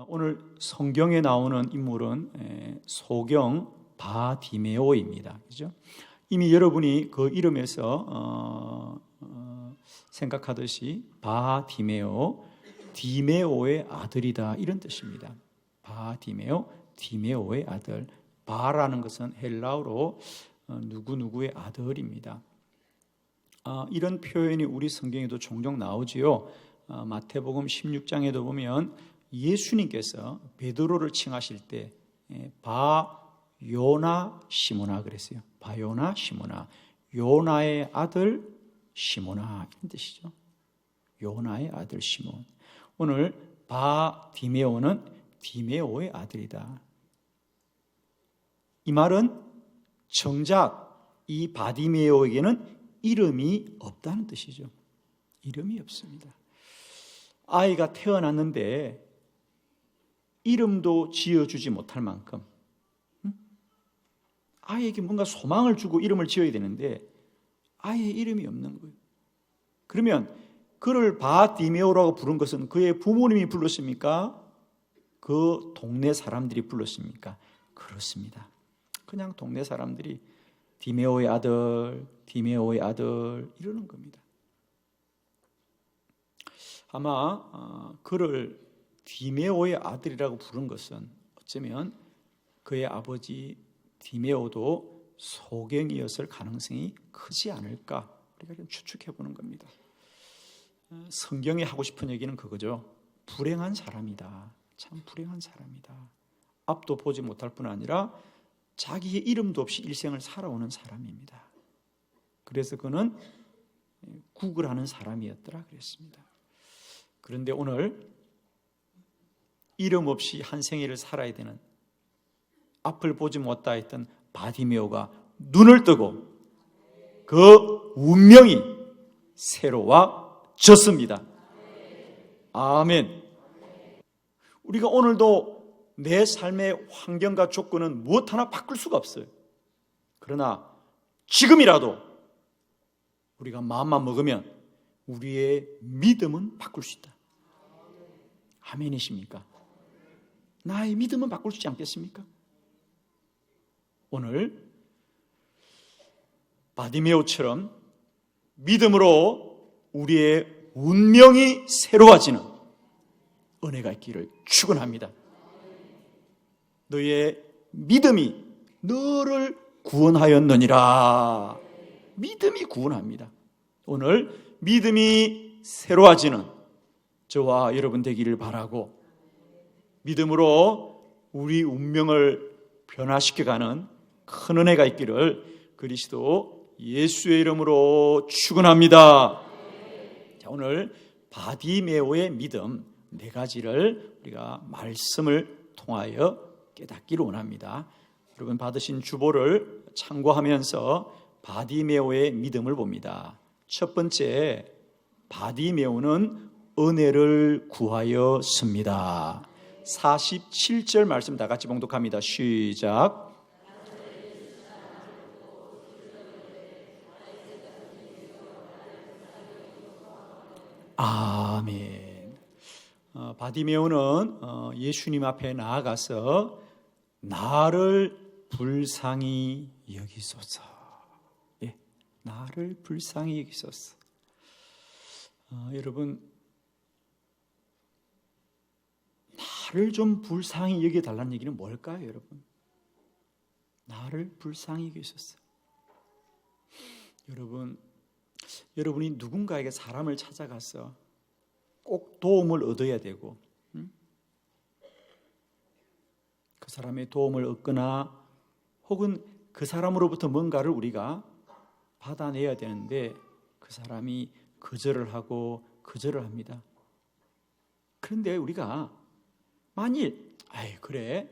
오늘 성경에 나오는 인물은 소경 바디메오입니다. 그죠? 이미 여러분이 그 이름에서 생각하듯이 바디메오, 디메오의 아들이다 이런 뜻입니다. 바디메오, 디메오의 아들. 바라는 것은 헬라어로 누구누구의 아들입니다. 이런 표현이 우리 성경에도 종종 나오지요. 마태복음 16장에도 보면 예수님께서 베드로를 칭하실 때 바요나 시모나 그랬어요. 바요나 시모나, 요나의 아들 시모나 이런 뜻이죠. 요나의 아들 시몬. 오늘 바디메오는 디메오의 아들이다. 이 말은 정작 이 바디메오에게는 이름이 없다는 뜻이죠. 이름이 없습니다. 아이가 태어났는데 이름도 지어주지 못할 만큼 아이에게 뭔가 소망을 주고 이름을 지어야 되는데 아이의 이름이 없는 거예요. 그러면 그를 바디메오라고 부른 것은 그의 부모님이 불렀습니까? 그 동네 사람들이 불렀습니까? 그렇습니다. 그냥 동네 사람들이 디메오의 아들, 디메오의 아들 이러는 겁니다. 아마 그를 디메오의 아들이라고 부른 것은 어쩌면 그의 아버지 디메오도 소경이었을 가능성이 크지 않을까 우리가 좀 추측해 보는 겁니다. 성경이 하고 싶은 얘기는 그거죠. 불행한 사람이다. 참 불행한 사람이다. 앞도 보지 못할 뿐 아니라 자기의 이름도 없이 일생을 살아오는 사람입니다. 그래서 그는 구걸하는 사람이었더라 그랬습니다. 그런데 오늘 이름 없이 한 생애를 살아야 되는 앞을 보지 못다 했던 바디메오가 눈을 뜨고 그 운명이 새로워졌습니다. 아멘. 우리가 오늘도 내 삶의 환경과 조건은 무엇 하나 바꿀 수가 없어요. 그러나 지금이라도 우리가 마음만 먹으면 우리의 믿음은 바꿀 수 있다. 아멘이십니까? 나의 믿음은 바꿀 수 있지 않겠습니까? 오늘 바디메오처럼 믿음으로 우리의 운명이 새로워지는 은혜가 있기를 축원합니다. 너의 믿음이 너를 구원하였느니라. 믿음이 구원합니다. 오늘 믿음이 새로워지는 저와 여러분 되기를 바라고 믿음으로 우리 운명을 변화시켜가는 큰 은혜가 있기를 그리스도 예수의 이름으로 축원합니다. 자, 오늘 바디메오의 믿음 네 가지를 우리가 말씀을 통하여 깨닫기를 원합니다. 여러분 받으신 주보를 참고하면서 바디메오의 믿음을 봅니다. 첫 번째, 바디메오는 은혜를 구하였습니다. 47절 말씀 다 같이 봉독합니다. 시작. 아멘. 바디메오는 예수님 앞에 나아가서 나를 불쌍히 여기소서. 예, 나를 불쌍히 여기소서. 여러분, 나를 좀 불쌍히 여겨달라는 얘기는 뭘까요, 여러분? 나를 불쌍히 여기소서. 여러분이 누군가에게 사람을 찾아가서 꼭 도움을 얻어야 되고 그 사람의 도움을 얻거나 혹은 그 사람으로부터 뭔가를 우리가 받아내야 되는데 그 사람이 거절을 하고 거절을 합니다. 그런데 우리가 만일 그래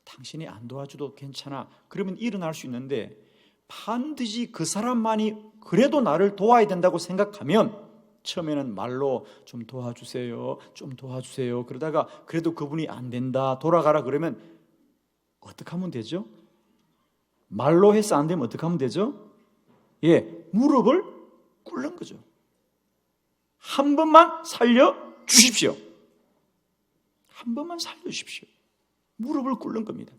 당신이 안 도와줘도 괜찮아 그러면 일어날 수 있는데 반드시 그 사람만이 그래도 나를 도와야 된다고 생각하면 처음에는 말로 좀 도와주세요 그러다가 그래도 그분이 안 된다 돌아가라 그러면 어떻게 하면 되죠? 말로 해서 안 되면 어떻게 하면 되죠? 무릎을 꿇는 거죠. 한 번만 살려주십시오. 한 번만 살려주십시오. 무릎을 꿇는 겁니다.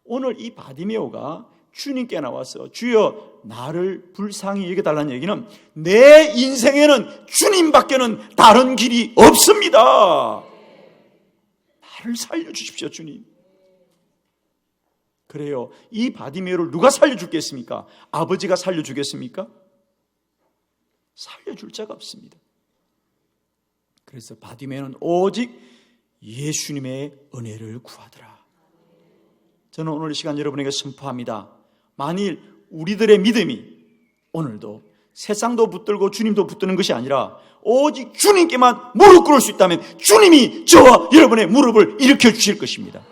오늘 이 바디메오가 주님께 나와서 주여 나를 불쌍히 여겨달라는 얘기는 내 인생에는 주님밖에는 다른 길이 없습니다. 나를 살려주십시오, 주님. 그래요. 이 바디메오를 누가 살려주겠습니까? 아버지가 살려주겠습니까? 살려줄 자가 없습니다. 그래서 바디메오는 오직 예수님의 은혜를 구하더라. 저는 오늘 이 시간 여러분에게 선포합니다. 만일 우리들의 믿음이 오늘도 세상도 붙들고 주님도 붙드는 것이 아니라 오직 주님께만 무릎 꿇을 수 있다면 주님이 저와 여러분의 무릎을 일으켜 주실 것입니다.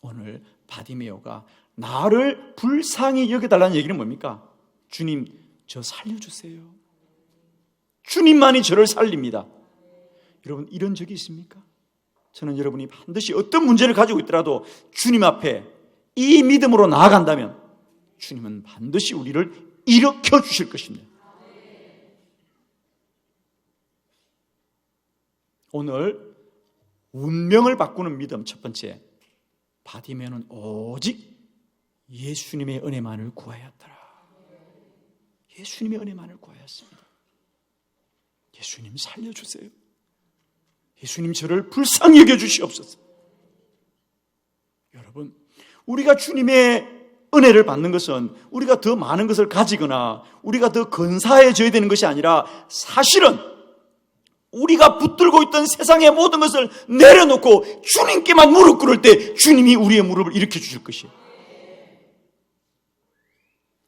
오늘 바디메오가 나를 불쌍히 여겨달라는 얘기는 뭡니까? 주님, 저 살려주세요. 주님만이 저를 살립니다. 여러분, 이런 적이 있습니까? 저는 여러분이 반드시 어떤 문제를 가지고 있더라도 주님 앞에 이 믿음으로 나아간다면 주님은 반드시 우리를 일으켜 주실 것입니다. 오늘 운명을 바꾸는 믿음 첫 번째, 바디메오는 오직 예수님의 은혜만을 구하였더라. 예수님의 은혜만을 구하였습니다. 예수님 살려주세요. 예수님 저를 불쌍히 여겨주시옵소서. 여러분, 우리가 주님의 은혜를 받는 것은 우리가 더 많은 것을 가지거나 우리가 더 근사해져야 되는 것이 아니라 사실은 우리가 붙들고 있던 세상의 모든 것을 내려놓고 주님께만 무릎 꿇을 때 주님이 우리의 무릎을 일으켜 주실 것이에요.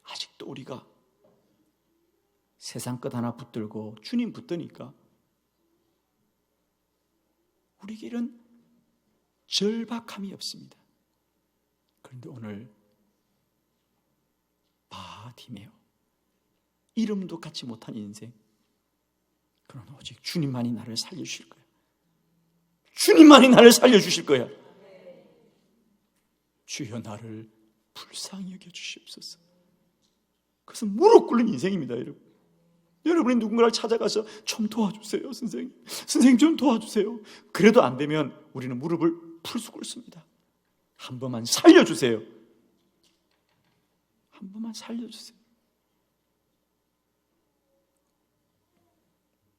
아직도 우리가 세상 것 하나 붙들고 주님 붙드니까 우리에게 이런 절박함이 없습니다. 그런데 오늘 바디메오, 이름도 갖지 못한 인생, 그러나 오직 주님만이 나를 살려주실 거야. 주님만이 나를 살려주실 거야. 주여 나를 불쌍히 여겨주시옵소서. 그것은 무릎 꿇는 인생입니다, 여러분. 여러분이 누군가를 찾아가서 좀 도와주세요, 선생님. 선생님 좀 도와주세요. 그래도 안 되면 우리는 무릎을 풀수 꿇습니다. 한 번만 살려주세요. 한 번만 살려주세요.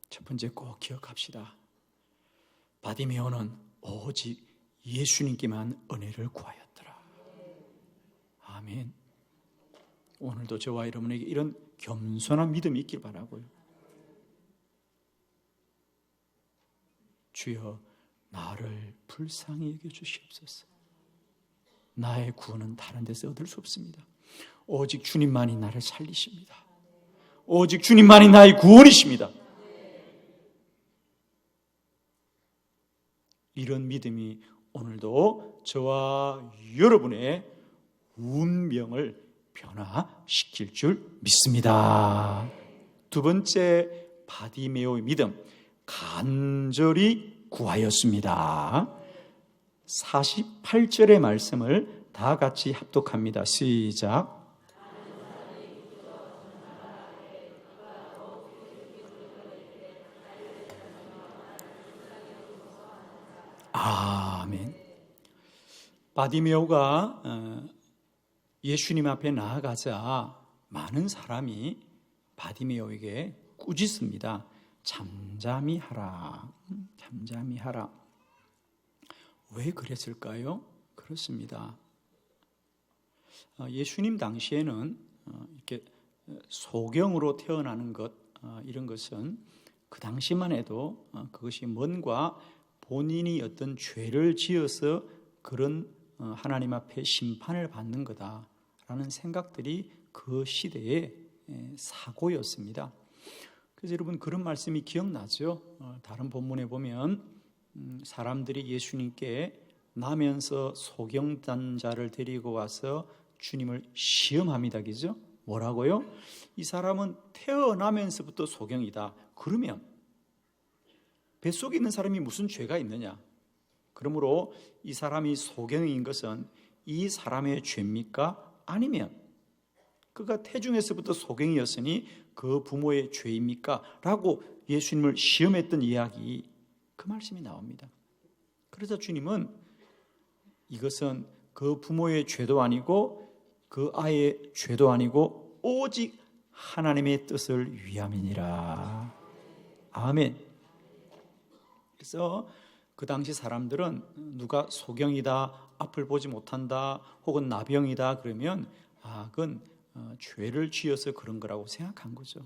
첫 번째 꼭 기억합시다. 바디메오는 오직 예수님께만 은혜를 구하였더라. 아멘. 오늘도 저와 여러분에게 이런 겸손한 믿음이 있길 바라고요. 주여 나를 불쌍히 여겨주시옵소서. 나의 구원은 다른 데서 얻을 수 없습니다. 오직 주님만이 나를 살리십니다. 오직 주님만이 나의 구원이십니다. 이런 믿음이 오늘도 저와 여러분의 운명을 변화시킬 줄 믿습니다. 두 번째, 바디메오의 믿음, 간절히 구하였습니다. 48절의 말씀을 다 같이 합독합니다. 시작. 아멘. 바디메오가 예수님 앞에 나아가자 많은 사람이 바디메오에게 꾸짖습니다. 잠잠히 하라. 잠잠히 하라. 왜 그랬을까요? 그렇습니다. 예수님 당시에는 이렇게 소경으로 태어나는 것, 이런 것은 그 당시만 해도 그것이 뭔가 본인이 어떤 죄를 지어서 그런 하나님 앞에 심판을 받는 거다라는 생각들이 그 시대의 사고였습니다. 그래서 여러분 그런 말씀이 기억나죠? 다른 본문에 보면 사람들이 예수님께 나면서 소경단자를 데리고 와서 주님을 시험합니다. 그죠? 뭐라고요? 이 사람은 태어나면서부터 소경이다. 그러면 뱃속에 있는 사람이 무슨 죄가 있느냐? 그러므로 이 사람이 소경인 것은 이 사람의 죄입니까? 아니면 그가 태중에서부터 소경이었으니 그 부모의 죄입니까? 라고 예수님을 시험했던 이야기, 그 말씀이 나옵니다. 그래서 주님은 이것은 그 부모의 죄도 아니고 그 아이의 죄도 아니고 오직 하나님의 뜻을 위함이니라. 아멘. 그래서 그 당시 사람들은 누가 소경이다, 앞을 보지 못한다, 혹은 나병이다 그러면 그건 죄를 지어서 그런 거라고 생각한 거죠.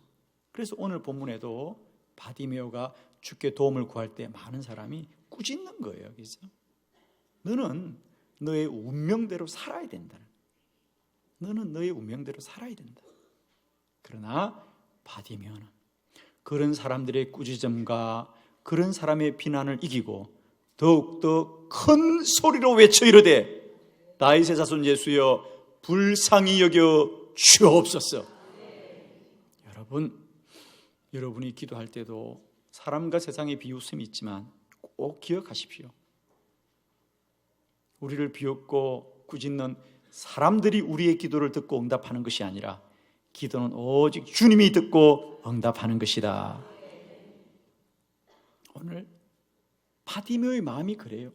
그래서 오늘 본문에도 바디메오가 주께 도움을 구할 때 많은 사람이 꾸짖는 거예요. 여기서 너는 너의 운명대로 살아야 된다. 너는 너의 운명대로 살아야 된다. 그러나 바디메오는 그런 사람들의 꾸짖음과 그런 사람의 비난을 이기고 더욱더 큰 소리로 외쳐 이르되 다윗의 자손 예수여 불쌍히 여겨 주옵소서. 여러분이 기도할 때도 사람과 세상의 비웃음이 있지만 꼭 기억하십시오. 우리를 비웃고 꾸짖는 사람들이 우리의 기도를 듣고 응답하는 것이 아니라 기도는 오직 주님이 듣고 응답하는 것이다. 오늘 바디메오의 마음이 그래요.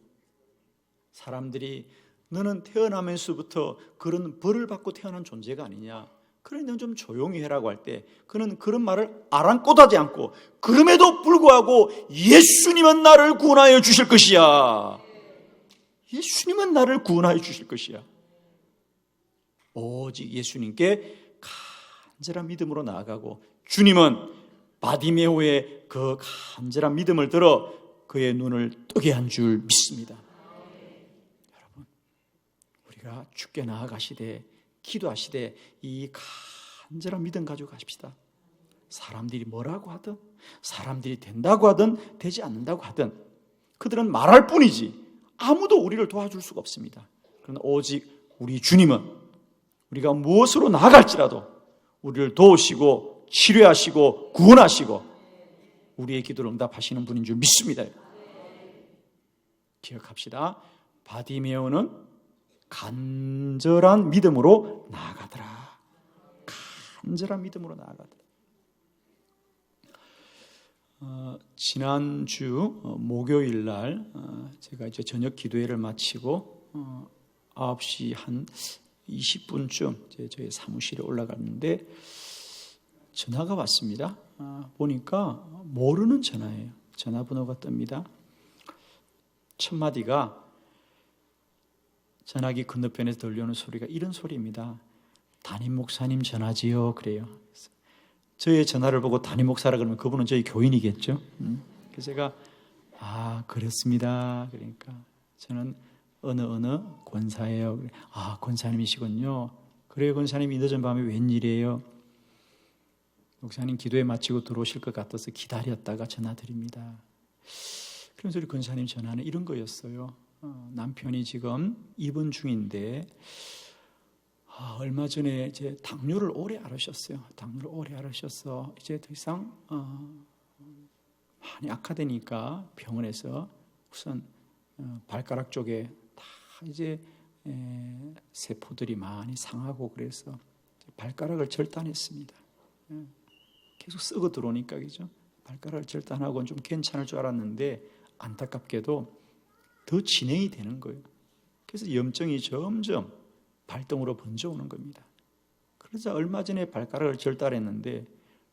사람들이 너는 태어나면서부터 그런 벌을 받고 태어난 존재가 아니냐, 그러니 넌 좀 조용히 해라고 할 때 그는 그런 말을 아랑곳하지 않고 그럼에도 불구하고 예수님은 나를 구원하여 주실 것이야. 예수님은 나를 구원하여 주실 것이야. 오직 예수님께 간절한 믿음으로 나아가고 주님은 바디메오의 그 간절한 믿음을 들어 그의 눈을 뜨게 한 줄 믿습니다. 여러분, 우리가 주께 나아가시되 기도하시되 이 간절한 믿음 가지고 가십시다. 사람들이 뭐라고 하든, 사람들이 된다고 하든 되지 않는다고 하든 그들은 말할 뿐이지 아무도 우리를 도와줄 수가 없습니다. 그러나 오직 우리 주님은 우리가 무엇으로 나아갈지라도 우리를 도우시고 치료하시고 구원하시고 우리의 기도를 응답하시는 분인 줄 믿습니다. 기억합시다. 바디메오는 간절한 믿음으로 나아가더라. 간절한 믿음으로 나아가더라. 지난주 목요일 날 제가 이제 저녁 기도회를 마치고 9시 한 20분쯤 저희 사무실에 올라갔는데 전화가 왔습니다. 보니까 모르는 전화예요. 전화번호가 뜹니다. 첫 마디가 전화기 건너편에서 들려오는 소리가 이런 소리입니다. 담임 목사님 전화지요. 그래요. 저의 전화를 보고 담임 목사라 그러면 그분은 저희 교인이겠죠. 그래서 제가 그렇습니다. 그러니까 저는 어느 권사예요. 권사님이시군요. 그래요, 권사님이 늦은 밤에 웬일이에요? 목사님 기도회 마치고 들어오실 것 같아서 기다렸다가 전화 드립니다. 그래서 우리 권사님 전화는 이런 거였어요. 남편이 지금 입원 중인데 얼마 전에 이제 당뇨를 오래 앓으셨어요. 당뇨를 오래 앓으셔서 이제 더 이상 많이 악화되니까 병원에서 우선 발가락 쪽에 다 이제 세포들이 많이 상하고 그래서 발가락을 절단했습니다. 계속 썩어 들어오니까 그죠? 발가락을 절단하고는 좀 괜찮을 줄 알았는데 안타깝게도 더 진행이 되는 거예요. 그래서 염증이 점점 발등으로 번져오는 겁니다. 그래서 얼마 전에 발가락을 절단했는데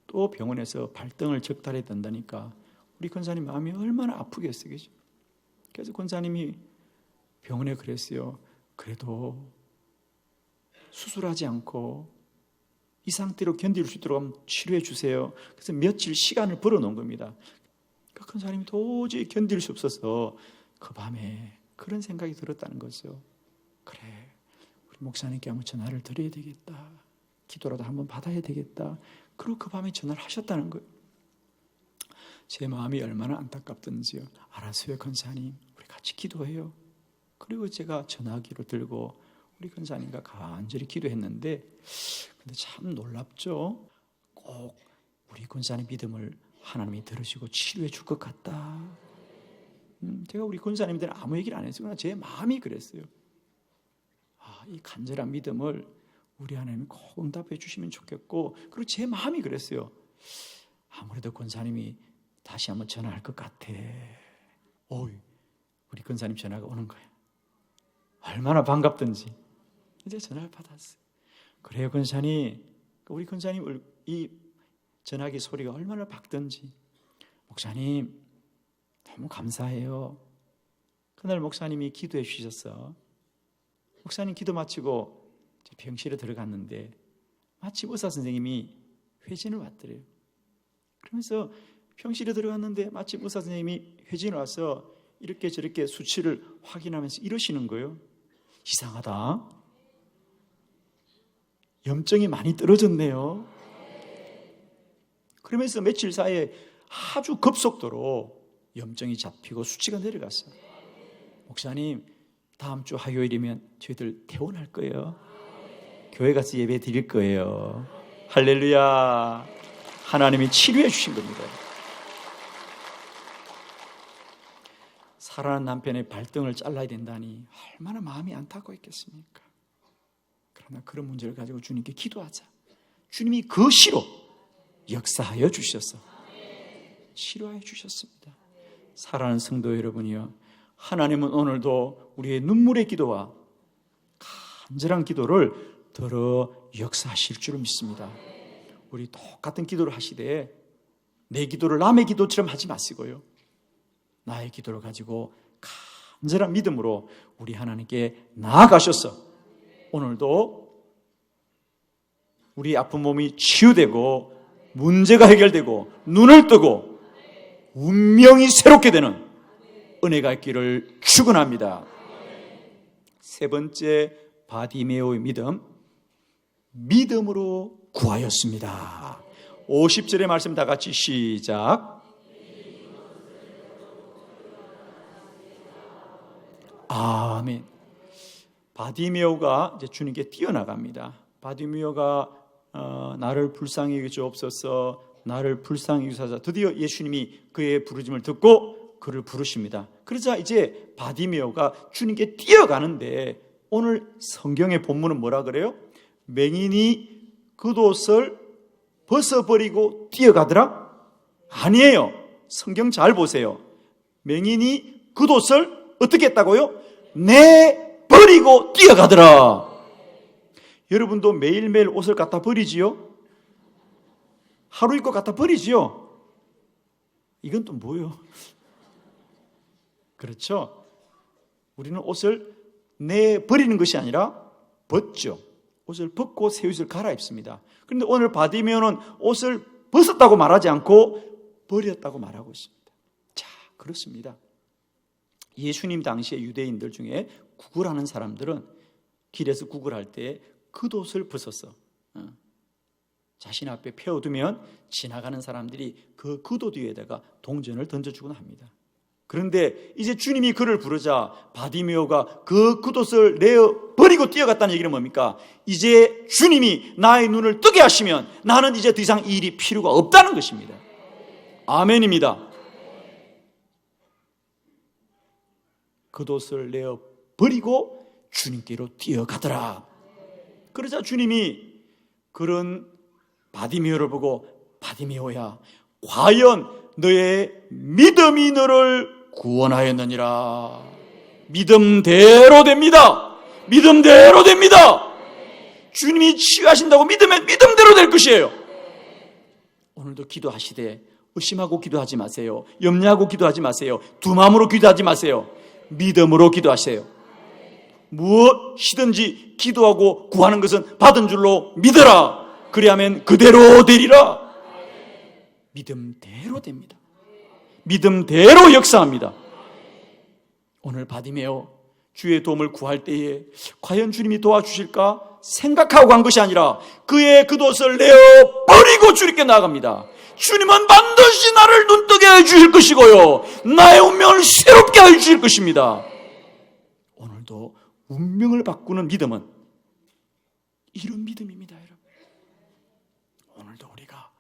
또 병원에서 발등을 적달해야 된다니까 우리 권사님 마음이 얼마나 아프겠어요. 그죠? 그래서 권사님이 병원에 그랬어요. 그래도 수술하지 않고 이 상태로 견딜 수 있도록 치료해 주세요. 그래서 며칠 시간을 벌어놓은 겁니다. 그 권사님이 도저히 견딜 수 없어서 그 밤에 그런 생각이 들었다는 거죠. 그래, 우리 목사님께 한번 전화를 드려야 되겠다. 기도라도 한번 받아야 되겠다. 그리고 그 밤에 전화를 하셨다는 거예요. 제 마음이 얼마나 안타깝던지요. 알았어요, 권사님. 우리 같이 기도해요. 그리고 제가 전화기로 들고 우리 권사님과 간절히 기도했는데 근데 참 놀랍죠. 꼭 우리 권사님 믿음을 하나님이 들으시고 치료해 줄 것 같다. 제가 우리 권사님들은 아무 얘기를 안 했어요. 그러나 제 마음이 그랬어요. 이 간절한 믿음을 우리 하나님이 꼭 응답해 주시면 좋겠고 그리고 제 마음이 그랬어요. 아무래도 권사님이 다시 한번 전화할 것 같아. 우리 권사님 전화가 오는 거야. 얼마나 반갑던지. 이제 전화를 받았어요. 그래요, 권사님. 우리 권사님 이 전화기 소리가 얼마나 밝던지. 목사님, 너무 감사해요. 그날 목사님이 기도해 주셨어. 목사님 기도 마치고 병실에 들어갔는데 마침 의사 선생님이 회진을 왔더래요. 그러면서 병실에 들어갔는데 마침 의사 선생님이 회진을 와서 이렇게 저렇게 수치를 확인하면서 이러시는 거예요. 이상하다. 염증이 많이 떨어졌네요. 그러면서 며칠 사이에 아주 급속도로 염증이 잡히고 수치가 내려갔어요. 목사님, 다음 주 화요일이면 저희들 퇴원할 거예요. 교회 가서 예배 드릴 거예요. 할렐루야. 하나님이 치료해 주신 겁니다. 사랑하는 남편의 발등을 잘라야 된다니 얼마나 마음이 안타까웠겠습니까? 그러나 그런 문제를 가지고 주님께 기도하자. 주님이 그 시로 역사하여 주셔서 치료하여 주셨습니다. 사랑하는 성도 여러분이요, 하나님은 오늘도 우리의 눈물의 기도와 간절한 기도를 들어 역사하실 줄을 믿습니다. 우리 똑같은 기도를 하시되 내 기도를 남의 기도처럼 하지 마시고요, 나의 기도를 가지고 간절한 믿음으로 우리 하나님께 나아가셔서 오늘도 우리 아픈 몸이 치유되고 문제가 해결되고 눈을 뜨고 운명이 새롭게 되는 은혜가 있기를 축원합니다. 세 번째, 바디메오의 믿음, 믿음으로 구하였습니다. 50절의 말씀 다 같이 시작. 아멘. 바디메오가 이제 주님께 뛰어나갑니다. 바디메오가 나를 불쌍히 여겨 주옵소서, 나를 불쌍히 여기소서. 드디어 예수님이 그의 부르심을 듣고 그를 부르십니다. 그러자 이제 바디메오가 주님께 뛰어가는데 오늘 성경의 본문은 뭐라 그래요? 맹인이 겉옷을 벗어버리고 뛰어가더라? 아니에요. 성경 잘 보세요. 맹인이 겉옷을 어떻게 했다고요? 내버리고 뛰어가더라. 여러분도 매일매일 옷을 갖다 버리지요? 하루 입고 갖다 버리지요? 이건 또 뭐예요? 그렇죠? 우리는 옷을 내버리는 것이 아니라 벗죠. 옷을 벗고 새 옷을 갈아입습니다. 그런데 오늘 바디메오는 옷을 벗었다고 말하지 않고 버렸다고 말하고 있습니다. 자, 그렇습니다. 예수님 당시에 유대인들 중에 구걸하는 사람들은 길에서 구걸할 때 겉옷을 벗었어. 자신 앞에 펴두면 지나가는 사람들이 그 겉옷 위에다가 동전을 던져주곤 합니다. 그런데 이제 주님이 그를 부르자 바디메오가 그 겉옷을 내어 버리고 뛰어갔다는 얘기는 뭡니까? 이제 주님이 나의 눈을 뜨게 하시면 나는 이제 더 이상 이 일이 필요가 없다는 것입니다. 아멘입니다. 겉옷을 내어 버리고 주님께로 뛰어가더라. 그러자 주님이 그런 바디메오를 보고 바디메오야, 과연 너의 믿음이 너를 구원하였느니라. 믿음대로 됩니다. 믿음대로 됩니다. 주님이 치유하신다고 믿으면 믿음대로 될 것이에요. 오늘도 기도하시되 의심하고 기도하지 마세요. 염려하고 기도하지 마세요. 두 마음으로 기도하지 마세요. 믿음으로 기도하세요. 무엇이든지 기도하고 구하는 것은 받은 줄로 믿어라. 그리하면 그대로 되리라. 믿음대로 됩니다. 믿음대로 역사합니다. 오늘 바디메오 주의 도움을 구할 때에 과연 주님이 도와주실까 생각하고 간 것이 아니라 그의 겉옷을 내어 버리고 주님께 나아갑니다. 주님은 반드시 나를 눈뜨게 해주실 것이고요, 나의 운명을 새롭게 해주실 것입니다. 오늘도 운명을 바꾸는 믿음은 이런 믿음입니다. 여러분, 오늘도 우리가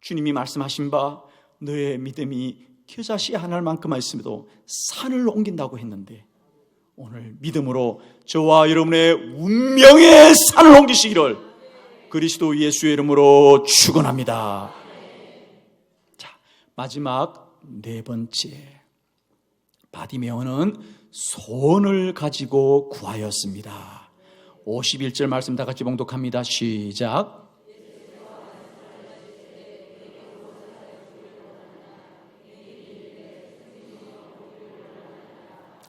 주님이 말씀하신 바 너의 믿음이 겨자씨 하나만큼만 있음에도 산을 옮긴다고 했는데 오늘 믿음으로 저와 여러분의 운명의 산을 옮기시기를 그리스도 예수의 이름으로 축원합니다. 자, 마지막 네 번째, 바디메오는 소원을 가지고 구하였습니다. 51절 말씀 다 같이 봉독합니다. 시작.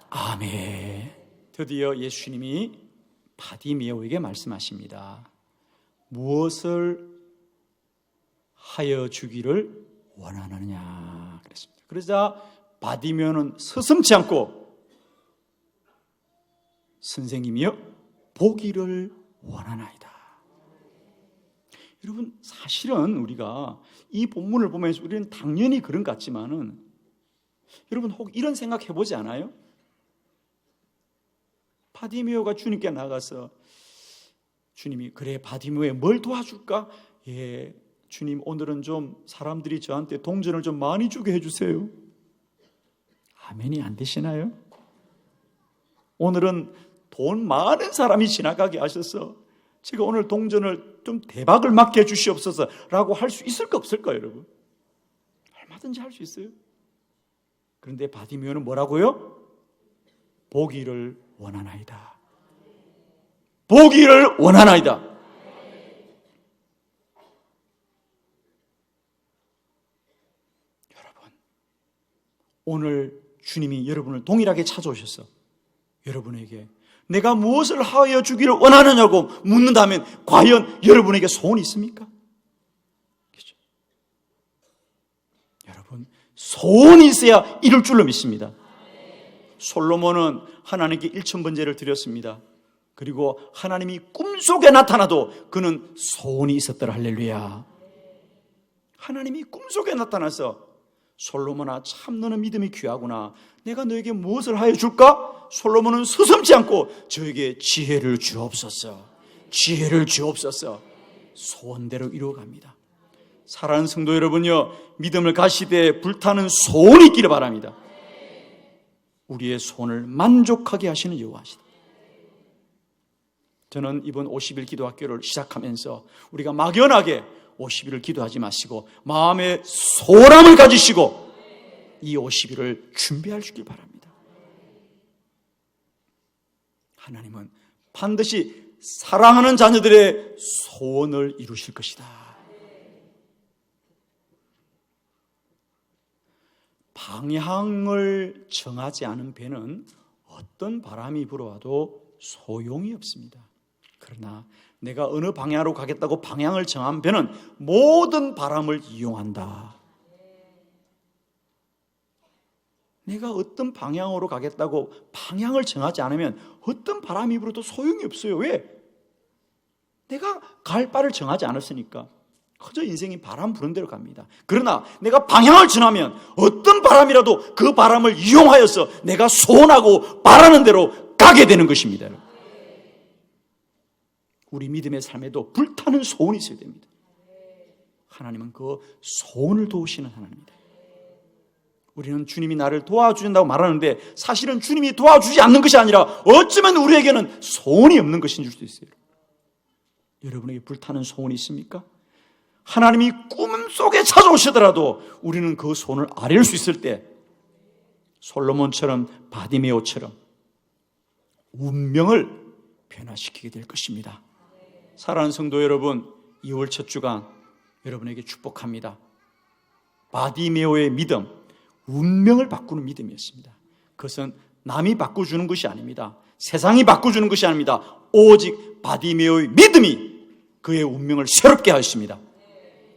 아멘. 드디어 예수님이 바디메오에게 말씀하십니다. 무엇을 하여 주기를 원하느냐 그랬습니다. 그러자 바디메오는 서슴지 않고 선생님이여 보기를 원하나이다. 여러분, 사실은 우리가 이 본문을 보면서 우리는 당연히 그런 것 같지만은 여러분 혹 이런 생각 해보지 않아요? 바디메오가 주님께 나가서 주님이 그래 바디메오에 뭘 도와줄까? 예, 주님 오늘은 좀 사람들이 저한테 동전을 좀 많이 주게 해주세요. 아멘이 안 되시나요? 오늘은 돈 많은 사람이 지나가게 하셔서 제가 오늘 동전을 좀 대박을 맞게 해주시옵소서 라고 할 수 있을까 없을까요, 여러분? 얼마든지 할 수 있어요. 그런데 바디메오는 뭐라고요? 보기를 원하나이다. 보기를 원하나이다. 여러분, 오늘 주님이 여러분을 동일하게 찾아오셔서 여러분에게 내가 무엇을 하여 주기를 원하느냐고 묻는다면 과연 여러분에게 소원이 있습니까? 그렇죠? 여러분, 소원이 있어야 이룰 줄로 믿습니다. 솔로몬은 하나님께 1000번제를 드렸습니다. 그리고 하나님이 꿈속에 나타나도 그는 소원이 있었더라. 할렐루야. 하나님이 꿈속에 나타나서 솔로몬아 참 너는 믿음이 귀하구나. 내가 너에게 무엇을 하여 줄까? 솔로몬은 서슴지 않고 저에게 지혜를 주옵소서. 지혜를 주옵소서. 소원대로 이루어갑니다. 사랑하는 성도 여러분요, 믿음을 가시되 불타는 소원이 있기를 바랍니다. 우리의 소원을 만족하게 하시는 여호와시다. 저는 이번 50일 기도학교를 시작하면서 우리가 막연하게 50일을 기도하지 마시고 마음의 소람을 가지시고 이 50일을 준비하시길 바랍니다. 하나님은 반드시 사랑하는 자녀들의 소원을 이루실 것이다. 방향을 정하지 않은 배는 어떤 바람이 불어와도 소용이 없습니다. 그러나 내가 어느 방향으로 가겠다고 방향을 정한 배는 모든 바람을 이용한다. 내가 어떤 방향으로 가겠다고 방향을 정하지 않으면 어떤 바람이 불어도 소용이 없어요. 왜? 내가 갈 바를 정하지 않았으니까 그저 인생이 바람 부는 대로 갑니다. 그러나 내가 방향을 정하면 어떤 바람이라도 그 바람을 이용하여서 내가 소원하고 바라는 대로 가게 되는 것입니다. 우리 믿음의 삶에도 불타는 소원이 있어야 됩니다. 하나님은 그 소원을 도우시는 하나님입니다. 우리는 주님이 나를 도와주신다고 말하는데 사실은 주님이 도와주지 않는 것이 아니라 어쩌면 우리에게는 소원이 없는 것인 줄 수도 있어요. 여러분에게 불타는 소원이 있습니까? 하나님이 꿈속에 찾아오시더라도 우리는 그 소원을 아뢰을 수 있을 때 솔로몬처럼 바디메오처럼 운명을 변화시키게 될 것입니다. 사랑하는 성도 여러분, 2월 첫 주간 여러분에게 축복합니다. 바디메오의 믿음, 운명을 바꾸는 믿음이었습니다. 그것은 남이 바꿔주는 것이 아닙니다. 세상이 바꿔주는 것이 아닙니다. 오직 바디메오의 믿음이 그의 운명을 새롭게 하였습니다.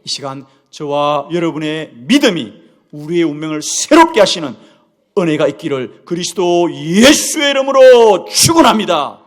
이 시간 저와 여러분의 믿음이 우리의 운명을 새롭게 하시는 은혜가 있기를 그리스도 예수의 이름으로 축원합니다.